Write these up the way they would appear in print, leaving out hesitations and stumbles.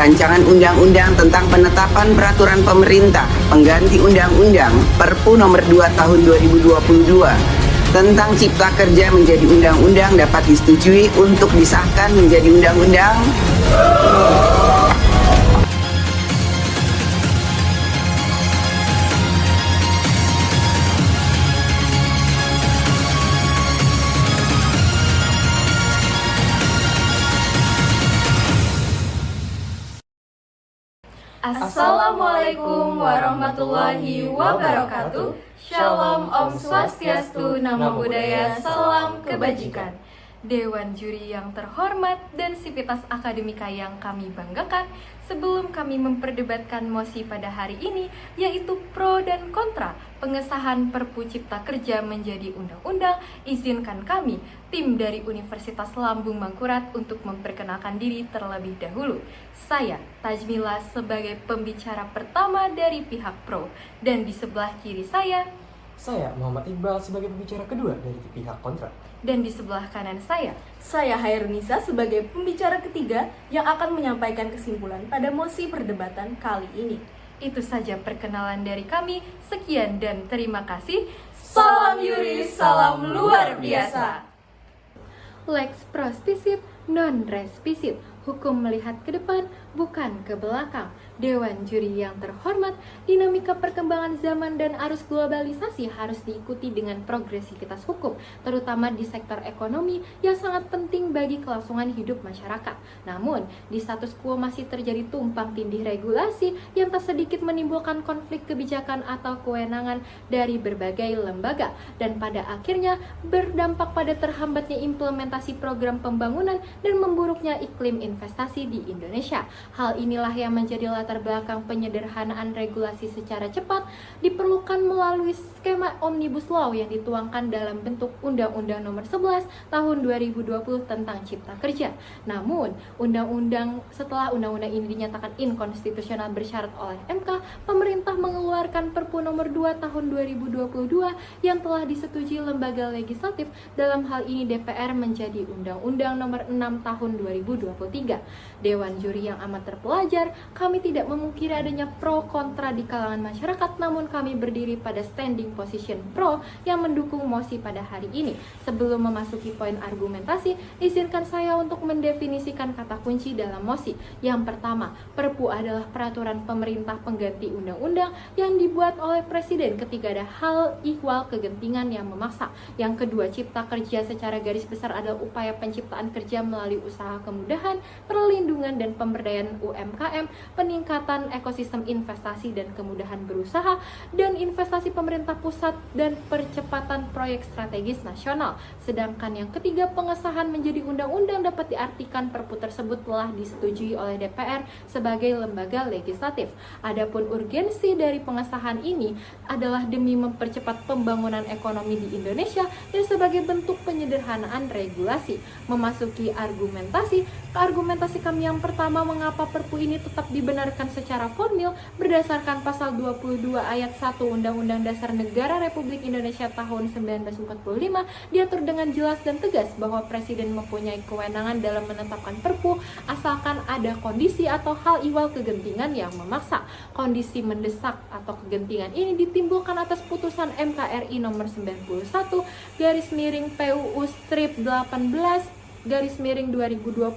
Rancangan Undang-Undang tentang Penetapan Peraturan Pemerintah Pengganti Undang-Undang Perpu Nomor 2 Tahun 2022 tentang Cipta Kerja menjadi undang-undang dapat disetujui untuk disahkan menjadi undang-undang. Assalamualaikum warahmatullahi wabarakatuh. Shalom, Om Swastiastu, Namo Buddhaya, Salam Kebajikan. Dewan Juri yang terhormat dan sivitas akademika yang kami banggakan, sebelum kami memperdebatkan mosi pada hari ini, yaitu pro dan kontra pengesahan Perpu Cipta Kerja menjadi undang-undang, izinkan kami, tim dari Universitas Lambung Mangkurat, untuk memperkenalkan diri terlebih dahulu. Saya, Tajmila, sebagai pembicara pertama dari pihak pro, dan di sebelah kiri saya, Muhammad Iqbal, sebagai pembicara kedua dari pihak kontra. dan di sebelah kanan saya Hairunisa, sebagai pembicara ketiga yang akan menyampaikan kesimpulan pada mosi perdebatan kali ini. Itu saja perkenalan dari kami. Sekian dan terima kasih. Salam Yuri, salam luar biasa. Lex prospicit, non respicit. Hukum melihat ke depan, bukan ke belakang. Dewan Juri yang terhormat, dinamika perkembangan zaman dan arus globalisasi harus diikuti dengan progresivitas hukum, terutama di sektor ekonomi yang sangat penting bagi kelangsungan hidup masyarakat. Namun, di status quo masih terjadi tumpang tindih regulasi yang tak sedikit menimbulkan konflik kebijakan atau kewenangan dari berbagai lembaga, dan pada akhirnya berdampak pada terhambatnya implementasi program pembangunan dan memburuknya iklim investasi di Indonesia. Hal inilah yang menjadi latar belakang penyederhanaan regulasi secara cepat diperlukan melalui skema Omnibus Law yang dituangkan dalam bentuk Undang-Undang Nomor 11 Tahun 2020 tentang Cipta Kerja. Namun, setelah undang-undang ini dinyatakan inkonstitusional bersyarat oleh MK, pemerintah mengeluarkan Perpu Nomor 2 Tahun 2022 yang telah disetujui lembaga legislatif, dalam hal ini DPR, menjadi Undang-Undang Nomor 6 Tahun 2023. Dewan Juri yang amat terpelajar, kami tidak memungkiri adanya pro kontra di kalangan masyarakat, namun kami berdiri pada standing position pro yang mendukung mosi pada hari ini. Sebelum memasuki poin argumentasi, izinkan saya untuk mendefinisikan kata kunci dalam mosi. Yang pertama, Perpu adalah peraturan pemerintah pengganti undang-undang yang dibuat oleh Presiden ketika ada hal ihwal kegentingan yang memaksa. Yang kedua, Cipta Kerja secara garis besar adalah upaya penciptaan kerja melalui usaha kemudahan, perlindungan dan pemberdayaan UMKM, peningkatan ekosistem investasi dan kemudahan berusaha, dan investasi pemerintah pusat dan percepatan proyek strategis nasional. Sedangkan yang ketiga, pengesahan menjadi undang-undang dapat diartikan Perpu tersebut telah disetujui oleh DPR sebagai lembaga legislatif. Adapun urgensi dari pengesahan ini adalah demi mempercepat pembangunan ekonomi di Indonesia dan sebagai bentuk penyederhanaan regulasi. Memasuki argumentasi kami yang pertama, mengapa Perpu ini tetap dibenarkan secara formil berdasarkan pasal 22 ayat 1 Undang-Undang Dasar Negara Republik Indonesia tahun 1945 diatur dengan jelas dan tegas bahwa Presiden mempunyai kewenangan dalam menetapkan Perpu asalkan ada kondisi atau hal ihwal kegentingan yang memaksa. Kondisi mendesak atau kegentingan ini ditimbulkan atas putusan MKRI nomor 91 garis miring PUU strip 18 garis miring 2020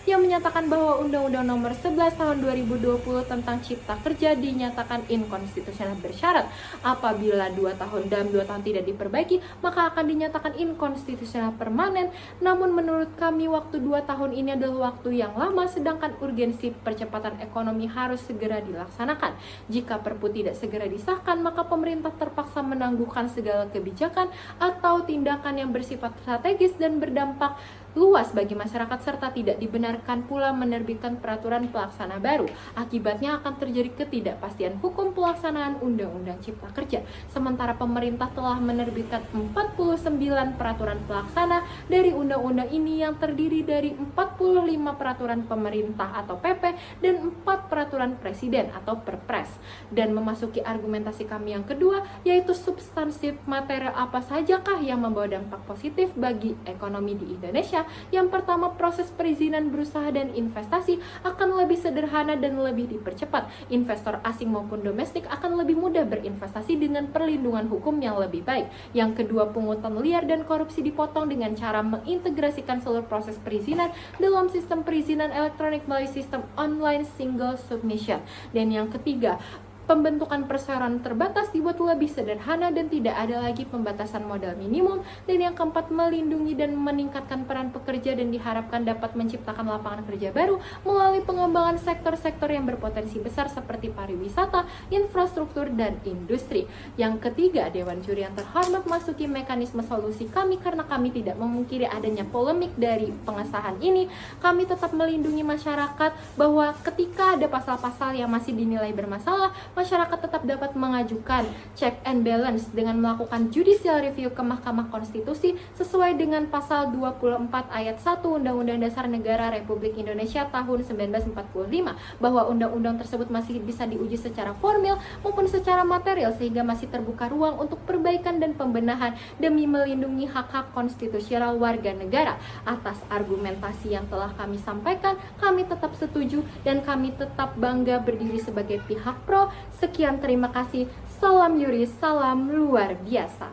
yang menyatakan bahwa Undang-Undang Nomor 11 Tahun 2020 tentang Cipta Kerja dinyatakan inkonstitusional bersyarat apabila dalam 2 tahun tidak diperbaiki, maka akan dinyatakan inkonstitusional permanen. Namun menurut kami waktu 2 tahun ini adalah waktu yang lama, sedangkan urgensi percepatan ekonomi harus segera dilaksanakan. Jika Perpu tidak segera disahkan, maka pemerintah terpaksa menangguhkan segala kebijakan atau tindakan yang bersifat strategis dan berdampak luas bagi masyarakat, serta tidak dibenarkan pula menerbitkan peraturan pelaksana baru. Akibatnya akan terjadi ketidakpastian hukum pelaksanaan Undang-Undang Cipta Kerja. Sementara pemerintah telah menerbitkan 49 peraturan pelaksana dari undang-undang ini yang terdiri dari 45 peraturan pemerintah atau PP dan 4 peraturan presiden atau Perpres. Dan memasuki argumentasi kami yang kedua, yaitu substansi material apa sajakah yang membawa dampak positif bagi ekonomi di Indonesia. Indonesia. Yang pertama, proses perizinan berusaha dan investasi akan lebih sederhana dan lebih dipercepat. Investor asing maupun domestik akan lebih mudah berinvestasi dengan perlindungan hukum yang lebih baik. Yang kedua, pungutan liar dan korupsi dipotong dengan cara mengintegrasikan seluruh proses perizinan dalam sistem perizinan elektronik melalui sistem online single submission. Dan yang ketiga, pembentukan perseroan terbatas dibuat lebih sederhana dan tidak ada lagi pembatasan modal minimum. Dan yang keempat, melindungi dan meningkatkan peran pekerja dan diharapkan dapat menciptakan lapangan kerja baru melalui pengembangan sektor-sektor yang berpotensi besar seperti pariwisata, infrastruktur, dan industri. Yang ketiga, Dewan Juri yang terhormat masuki mekanisme solusi kami karena kami tidak memungkiri adanya polemik dari pengesahan ini. Kami tetap melindungi masyarakat bahwa ketika ada pasal-pasal yang masih dinilai bermasalah, masyarakat tetap dapat mengajukan check and balance dengan melakukan judicial review ke Mahkamah Konstitusi sesuai dengan pasal 24 ayat 1 Undang-Undang Dasar Negara Republik Indonesia tahun 1945, bahwa undang-undang tersebut masih bisa diuji secara formil maupun secara material sehingga masih terbuka ruang untuk perbaikan dan pembenahan demi melindungi hak-hak konstitusional warga negara. Atas argumentasi yang telah kami sampaikan, kami tetap setuju dan kami tetap bangga berdiri sebagai pihak pro. Sekian, terima kasih. Salam Yuri, salam luar biasa.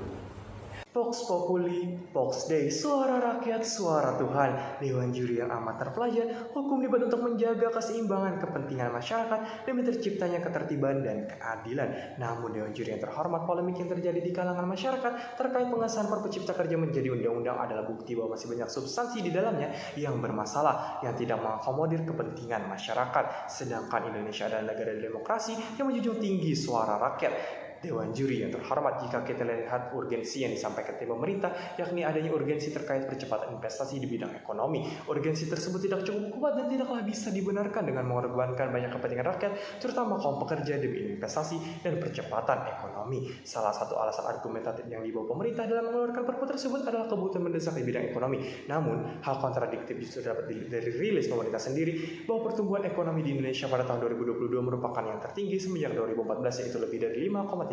Vox Populi, Vox Dei, suara rakyat, suara Tuhan. Dewan Juri yang amat terpelajar, hukum dibuat untuk menjaga keseimbangan kepentingan masyarakat demi terciptanya ketertiban dan keadilan. Namun Dewan Juri yang terhormat, polemik yang terjadi di kalangan masyarakat terkait pengesahan Perpu Cipta Kerja menjadi undang-undang adalah bukti bahwa masih banyak substansi di dalamnya yang bermasalah, yang tidak mengakomodir kepentingan masyarakat. Sedangkan Indonesia adalah negara demokrasi yang menjunjung tinggi suara rakyat. Dewan Juri yang terhormat, jika kita lihat urgensi yang disampaikan tim pemerintah, yakni adanya urgensi terkait percepatan investasi di bidang ekonomi. Urgensi tersebut tidak cukup kuat dan tidaklah bisa dibenarkan dengan mengorbankan banyak kepentingan rakyat, terutama kaum pekerja demi investasi dan percepatan ekonomi. Salah satu alasan argumentatif yang dibawa pemerintah dalam mengeluarkan perpu tersebut adalah kebutuhan mendesak di bidang ekonomi. Namun, hal kontradiktif justru dapat dari rilis pemerintah sendiri bahwa pertumbuhan ekonomi di Indonesia pada tahun 2022 merupakan yang tertinggi semenjak 2014, yaitu lebih dari 5,31%.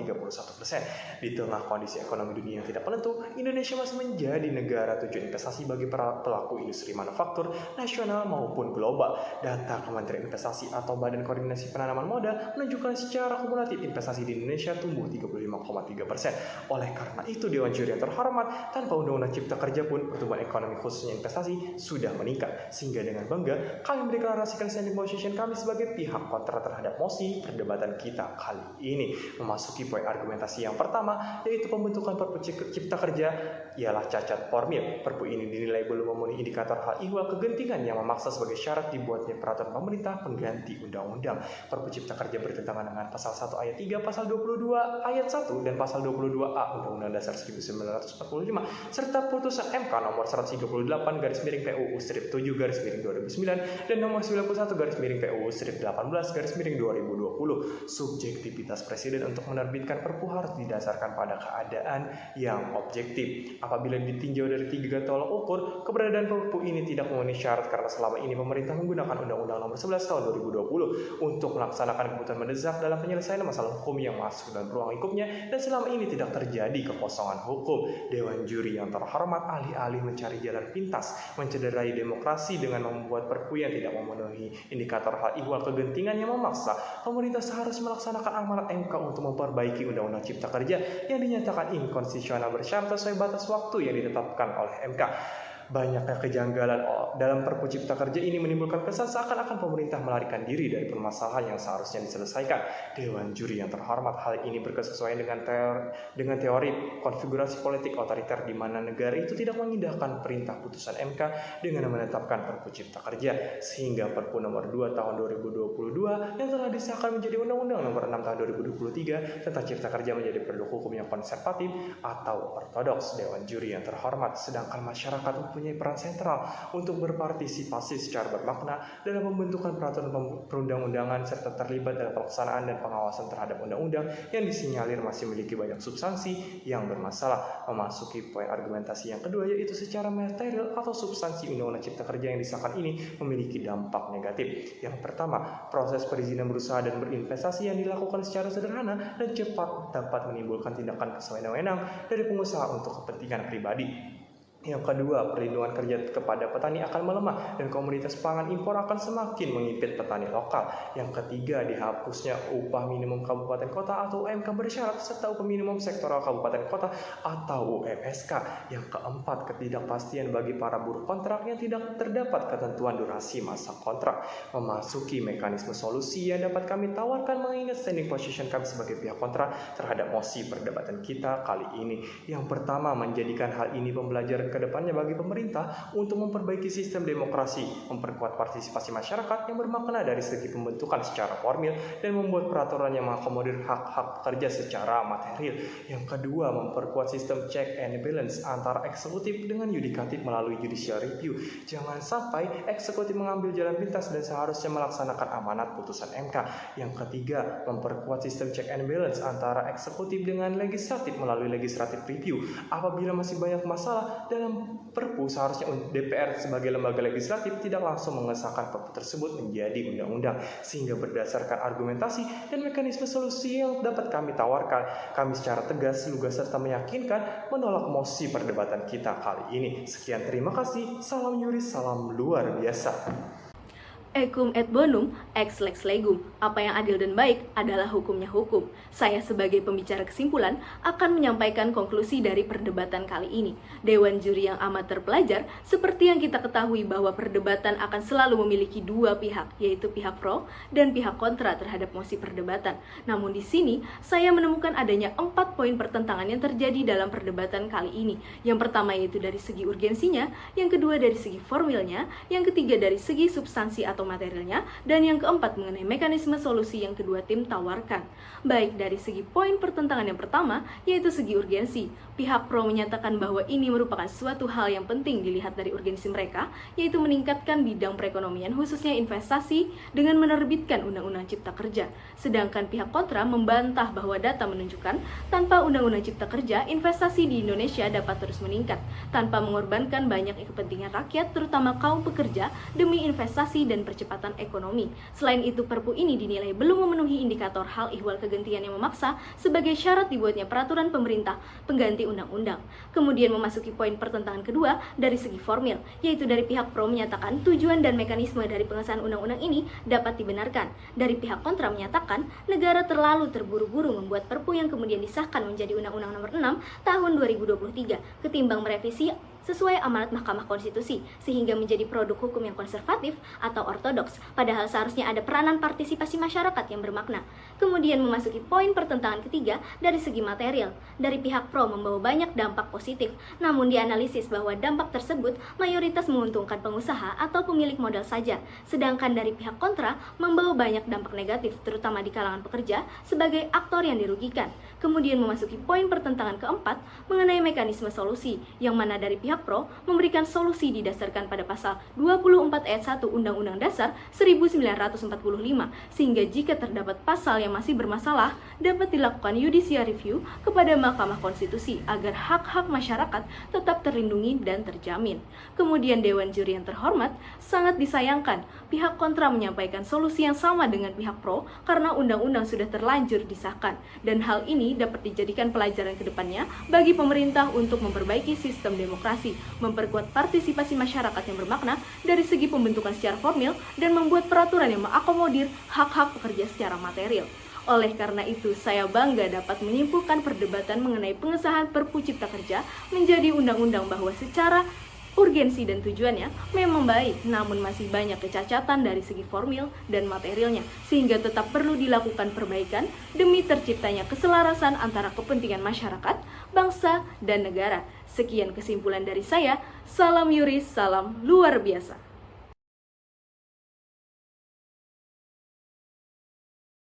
Di tengah kondisi ekonomi dunia yang tidak menentu, Indonesia masih menjadi negara tujuan investasi bagi para pelaku industri manufaktur nasional maupun global. Data Kementerian Investasi atau Badan Koordinasi Penanaman Modal menunjukkan secara kumulatif investasi di Indonesia tumbuh 35,3%. Oleh karena itu, Dewan Juri yang terhormat, tanpa Undang-Undang Cipta Kerja pun pertumbuhan ekonomi khususnya investasi sudah meningkat. Sehingga dengan bangga, kami mendeklarasikan standing position kami sebagai pihak kontra terhadap mosi perdebatan kita kali ini. Memasuki poin argumentasi yang pertama, yaitu pembentukan Perpu Cipta Kerja ialah cacat formil. Perpu ini dinilai belum memenuhi indikator hal ihwal kegentingan yang memaksa sebagai syarat dibuatnya peraturan pemerintah pengganti undang-undang. Perpu Cipta Kerja bertentangan dengan pasal 1 ayat 3, pasal 22 ayat 1 dan pasal 22A Undang-Undang Dasar 1945 serta putusan MK nomor 138/PUU-7/2009 dan nomor 91/PUU-18/2020. Subjektivitas Presiden untuk menerbitkan perpu harus didasarkan pada keadaan yang objektif. Apabila ditinjau dari 3 tolak ukur, keberadaan perpu ini tidak memenuhi syarat karena selama ini pemerintah menggunakan Undang-Undang Nomor 11 Tahun 2020 untuk melaksanakan kebutuhan mendesak dalam penyelesaian masalah hukum yang masuk dalam ruang lingkupnya, dan selama ini tidak terjadi kekosongan hukum. Dewan Juri yang terhormat, alih-alih mencari jalan pintas mencederai demokrasi dengan membuat perpu yang tidak memenuhi indikator hal ihwal kegentingan yang memaksa, pemerintah seharusnya melaksanakan amanat MK untuk memperbaiki Undang-Undang Cipta Kerja yang dinyatakan inkonstitusional bersyarat sesuai batas waktu yang ditetapkan oleh MK. Banyaknya kejanggalan dalam Perpu Cipta Kerja ini menimbulkan kesan seakan-akan pemerintah melarikan diri dari permasalahan yang seharusnya diselesaikan. Dewan Juri yang terhormat, hal ini berkesesuaian dengan teori konfigurasi politik otoriter di mana negara itu tidak mengindahkan perintah putusan MK dengan menetapkan Perpu Cipta Kerja, sehingga Perpu nomor 2 tahun 2022 yang telah disahkan menjadi Undang-Undang nomor 6 tahun 2023 tentang Cipta Kerja menjadi produk hukum yang konservatif atau ortodoks. Dewan Juri yang terhormat, sedangkan masyarakat mempunyai peran sentral untuk berpartisipasi secara bermakna dalam pembentukan peraturan perundang-undangan serta terlibat dalam pelaksanaan dan pengawasan terhadap undang-undang yang disinyalir masih memiliki banyak substansi yang bermasalah. Memasuki poin argumentasi yang kedua, yaitu secara material atau substansi Undang-Undang Cipta Kerja yang disahkan ini memiliki dampak negatif. Yang pertama, proses perizinan berusaha dan berinvestasi yang dilakukan secara sederhana dan cepat dapat menimbulkan tindakan kesewenang-wenang dari pengusaha untuk kepentingan pribadi. Yang kedua, perlindungan kerja kepada petani akan melemah dan komoditas pangan impor akan semakin mengimpit petani lokal. Yang ketiga, dihapusnya upah minimum kabupaten kota atau UMK bersyarat serta upah minimum sektoral kabupaten kota atau UMSK. Yang keempat, ketidakpastian bagi para buruh kontrak yang tidak terdapat ketentuan durasi masa kontrak. Memasuki mekanisme solusi yang dapat kami tawarkan mengingat standing position kami sebagai pihak kontrak terhadap mosi perdebatan kita kali ini. Yang pertama, menjadikan hal ini pembelajaran kedepannya bagi pemerintah untuk memperbaiki sistem demokrasi, memperkuat partisipasi masyarakat yang bermakna dari segi pembentukan secara formil dan membuat peraturan yang mengakomodir hak-hak pekerja secara material. Yang kedua, memperkuat sistem check and balance antara eksekutif dengan yudikatif melalui judicial review. Jangan sampai eksekutif mengambil jalan pintas dan seharusnya melaksanakan amanat putusan MK. Yang ketiga, memperkuat sistem check and balance antara eksekutif dengan legislatif melalui legislative review. Apabila masih banyak masalah dalam Perpu, seharusnya DPR sebagai lembaga legislatif tidak langsung mengesahkan Perpu tersebut menjadi undang-undang, sehingga berdasarkan argumentasi dan mekanisme solusi yang dapat kami tawarkan, kami secara tegas, lugas serta meyakinkan menolak mosi perdebatan kita kali ini. Sekian, terima kasih. Salam Yuris, salam luar biasa. Ecum et bonum, ex lex legum. Apa yang adil dan baik adalah hukumnya hukum. Saya sebagai pembicara kesimpulan akan menyampaikan konklusi dari perdebatan kali ini. Dewan juri yang amat terpelajar, seperti yang kita ketahui bahwa perdebatan akan selalu memiliki dua pihak, yaitu pihak pro dan pihak kontra terhadap mosi perdebatan. Namun di sini, saya menemukan adanya 4 poin pertentangan yang terjadi dalam perdebatan kali ini. Yang pertama yaitu dari segi urgensinya, yang kedua dari segi formilnya, yang ketiga dari segi substansi atau materialnya, dan yang keempat mengenai mekanisme solusi yang kedua tim tawarkan. Baik dari segi poin pertentangan yang pertama, yaitu segi urgensi. Pihak pro menyatakan bahwa ini merupakan suatu hal yang penting dilihat dari urgensi mereka, yaitu meningkatkan bidang perekonomian khususnya investasi dengan menerbitkan Undang-Undang Cipta Kerja. Sedangkan pihak kontra membantah bahwa data menunjukkan tanpa Undang-Undang Cipta Kerja, investasi di Indonesia dapat terus meningkat tanpa mengorbankan banyak kepentingan rakyat, terutama kaum pekerja, demi investasi dan percepatan ekonomi. Selain itu, Perpu ini dinilai belum memenuhi indikator hal ihwal kegentingan yang memaksa sebagai syarat dibuatnya peraturan pemerintah pengganti undang-undang. Kemudian memasuki poin pertentangan kedua dari segi formil, yaitu dari pihak pro menyatakan tujuan dan mekanisme dari pengesahan undang-undang ini dapat dibenarkan. Dari pihak kontra menyatakan negara terlalu terburu-buru membuat Perpu yang kemudian disahkan menjadi Undang-Undang Nomor 6 Tahun 2023 ketimbang merevisi sesuai amanat Mahkamah Konstitusi, sehingga menjadi produk hukum yang konservatif atau ortodoks, padahal seharusnya ada peranan partisipasi masyarakat yang bermakna. Kemudian memasuki poin pertentangan ketiga dari segi material. Dari pihak pro membawa banyak dampak positif, namun dianalisis bahwa dampak tersebut mayoritas menguntungkan pengusaha atau pemilik modal saja, sedangkan dari pihak kontra membawa banyak dampak negatif, terutama di kalangan pekerja sebagai aktor yang dirugikan. Kemudian memasuki poin pertentangan keempat mengenai mekanisme solusi, yang mana dari pihak pro memberikan solusi didasarkan pada pasal 24 ayat 1 Undang-Undang Dasar 1945, sehingga jika terdapat pasal yang masih bermasalah dapat dilakukan judicial review kepada Mahkamah Konstitusi agar hak-hak masyarakat tetap terlindungi dan terjamin. Kemudian Dewan Juri yang terhormat, sangat disayangkan pihak kontra menyampaikan solusi yang sama dengan pihak pro karena undang-undang sudah terlanjur disahkan, dan hal ini dapat dijadikan pelajaran ke depannya bagi pemerintah untuk memperbaiki sistem demokrasi, memperkuat partisipasi masyarakat yang bermakna dari segi pembentukan secara formil, dan membuat peraturan yang mengakomodir hak-hak pekerja secara material. Oleh karena itu, saya bangga dapat menyimpulkan perdebatan mengenai pengesahan Perpu Cipta Kerja menjadi undang-undang bahwa secara urgensi dan tujuannya memang baik, namun masih banyak kecacatan dari segi formil dan materialnya, sehingga tetap perlu dilakukan perbaikan demi terciptanya keselarasan antara kepentingan masyarakat, bangsa, dan negara. Sekian kesimpulan dari saya. Salam Yuris, salam luar biasa.